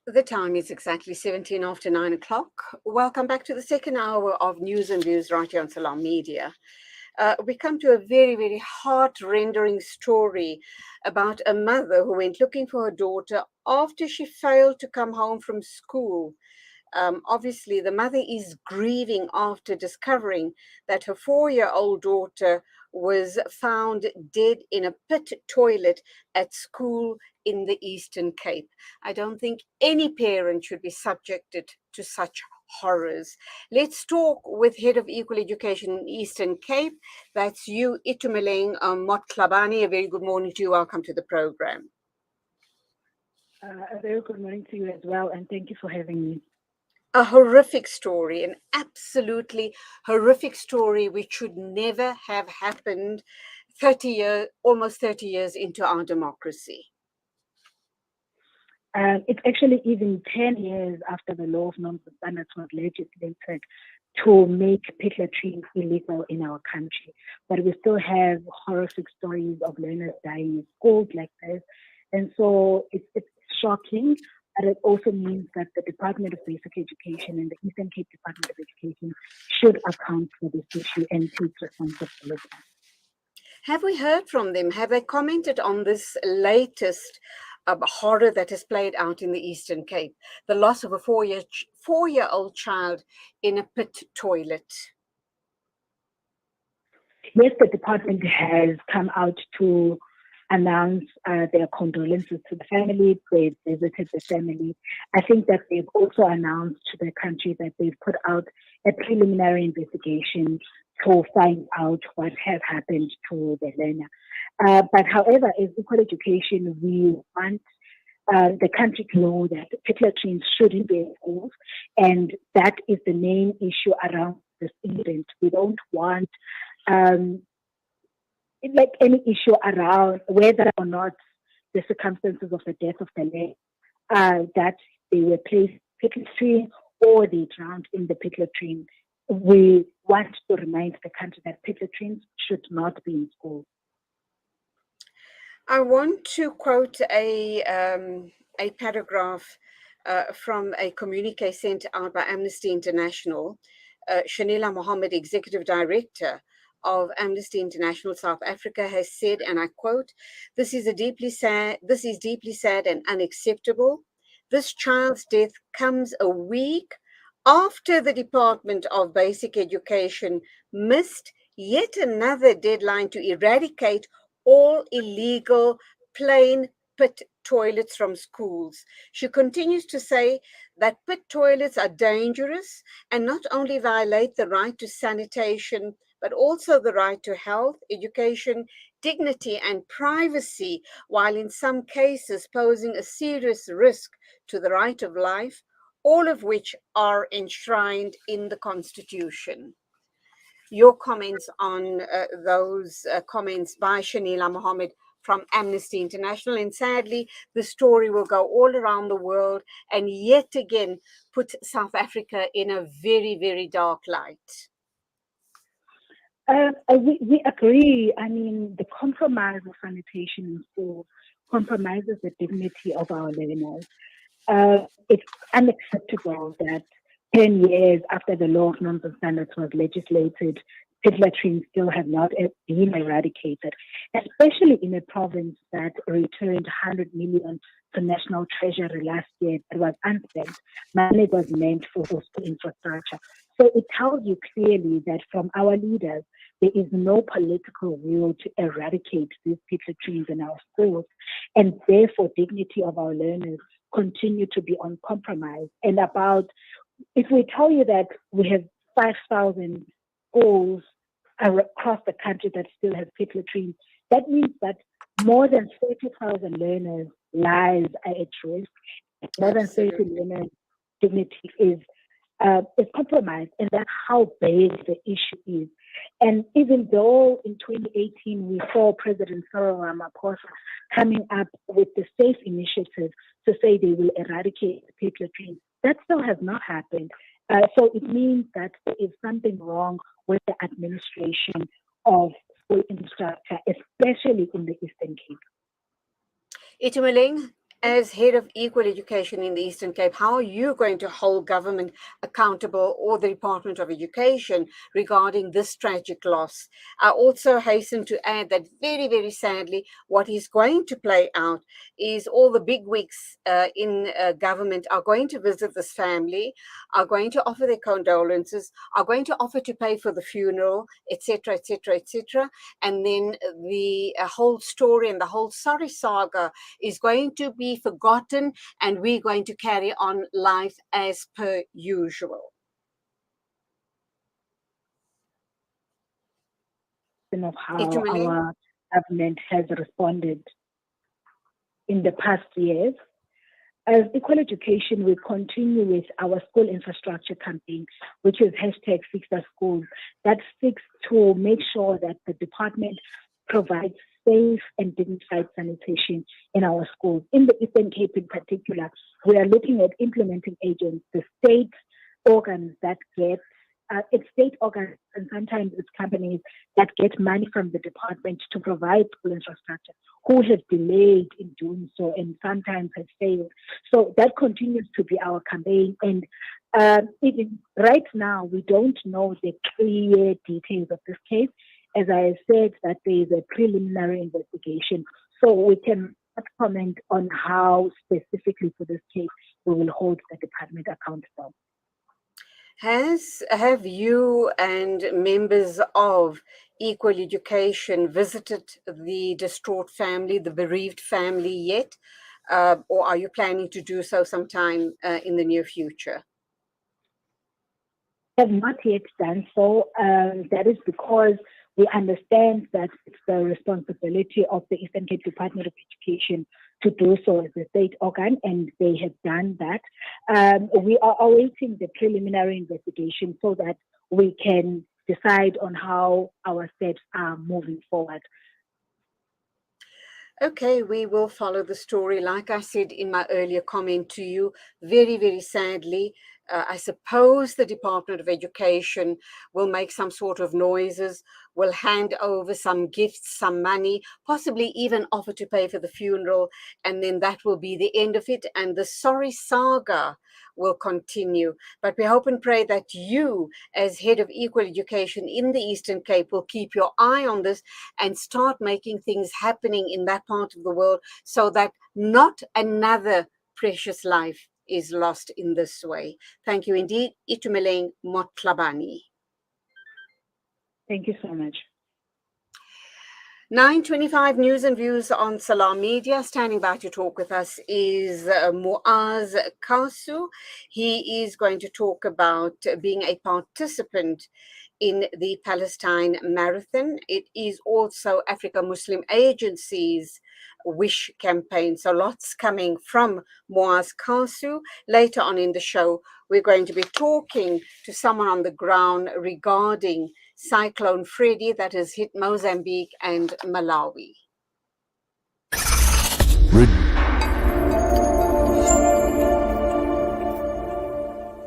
The time is exactly 17 after 9 o'clock. Welcome back to the second hour of News and Views right here on Salam Media. We come to a very, very heart-rendering story about a mother who went looking for her daughter after she failed to come home from school. Obviously, the mother is grieving after discovering that her 4-year-old daughter was found dead in a pit toilet at school in the Eastern Cape. I don't think any parent should be subjected to such horrors. Let's talk with Head of Equal Education in Eastern Cape. That's you, Itumeleng Mothlabane. A very good morning to you. Welcome to the program. A very good morning to you as well, and thank you for having me. A horrific story, an absolutely horrific story which should never have happened almost 30 years into our democracy. It's actually even 10 years after the law of norms and standards was legislated to make pit latrines illegal in our country. But we still have horrific stories of learners dying in schools like this. And so it's shocking, but it also means that the Department of Basic Education and the Eastern Cape Department of Education should account for this issue and take responsibility. Have we heard from them? Have they commented on this latest horror that has played out in the Eastern Cape, the loss of a four-year-old child in a pit toilet? Yes, the department has come out to announce their condolences to the family. They've visited the family. I think that they've also announced to the country that they've put out a preliminary investigation to find out what has happened to the learner. But however, as equal education, we want the country to know that pit latrines shouldn't be in schools, and that is the main issue around this incident. We don't want like any issue around whether or not the circumstances of the death of the learner, that they were placed in pit latrine or they drowned in the pit latrine. We want to remind the country that pit latrines should not be in schools. I want to quote a paragraph from a communique sent out by Amnesty International. Shanila Mohammed, Executive Director of Amnesty International South Africa, has said, and I quote, this is deeply sad and unacceptable. This child's death comes a week after the Department of Basic Education missed yet another deadline to eradicate all illegal plain pit toilets from schools. She continues to say that pit toilets are dangerous and not only violate the right to sanitation, but also the right to health, education, dignity, and privacy, while in some cases posing a serious risk to the right of life, all of which are enshrined in the Constitution. Your comments on those comments by Shanila Mohammed from Amnesty International. And sadly, the story will go all around the world and yet again put South Africa in a very, very dark light. We agree. I mean, the compromise of sanitation in schools compromises the dignity of our learners. It's unacceptable that 10 years after the law of norms and standards was legislated, pit latrines still have not been eradicated, especially in a province that returned 100 million to national treasury last year that was unspent. Money was meant for school infrastructure. So it tells you clearly that from our leaders, there is no political will to eradicate these pit latrines in our schools, and therefore dignity of our learners continue to be uncompromised. And if we tell you that we have 5,000 schools across the country that still have pit latrines, that means that more than 30,000 learners' lives are at risk. More than 30 learners' dignity is compromised, and that's how big the issue is. And even though in 2018 we saw President Cyril Ramaphosa coming up with the SAFE initiative to say they will eradicate pit latrines, that still has not happened. So it means that there is something wrong with the administration of school infrastructure, especially in the Eastern Cape. Itumeleng, as head of equal education in the Eastern Cape, how are you going to hold government accountable, or the Department of Education, regarding this tragic loss? I also hasten to add that very, very sadly, what is going to play out is all the bigwigs in government are going to visit this family, are going to offer their condolences, are going to offer to pay for the funeral, etc., etc., etc. And then the whole story and the whole sorry saga is going to be forgotten, and we're going to carry on life as per usual. Of how Itumeleng? our government has responded in the past years. As Equal Education, we continue with our school infrastructure campaign, which is hashtag Fix the Schools. That seeks to make sure that the department provides safe and dignified sanitation in our schools. In the Eastern Cape in particular, we are looking at implementing agents, the state organs that get it's state organs and sometimes it's companies that get money from the department to provide school infrastructure, who have delayed in doing so and sometimes have failed. So that continues to be our campaign. And even right now, we don't know the clear details of this case. As I said, that there is a preliminary investigation. So we cannot comment on how specifically for this case we will hold the department accountable. Have you and members of Equal Education visited the distraught family, the bereaved family yet? Or are you planning to do so sometime in the near future? We have not yet done so. That is because we understand that it's the responsibility of the Eastern Cape Department of Education to do so as a state organ, and they have done that. We are awaiting the preliminary investigation so that we can decide on how our steps are moving forward. Okay, we will follow the story. Like I said in my earlier comment to you, very, very sadly, I suppose the Department of Education will make some sort of noises, will hand over some gifts, some money, possibly even offer to pay for the funeral, and then that will be the end of it, and the sorry saga will continue. But we hope and pray that you, as head of equal education in the Eastern Cape, will keep your eye on this and start making things happening in that part of the world so that not another precious life is lost in this way. Thank you indeed, Itumeleng Mothlabane. Thank you so much. 9:25 News and Views on Salam Media. Standing by to talk with us is Muaz Kasu. He is going to talk about being a participant in the Palestine Marathon. It is also Africa Muslim Agency's Wish campaign. So lots coming from Muaz Kasu. Later on in the show, we're going to be talking to someone on the ground regarding Cyclone Freddy that has hit Mozambique and Malawi.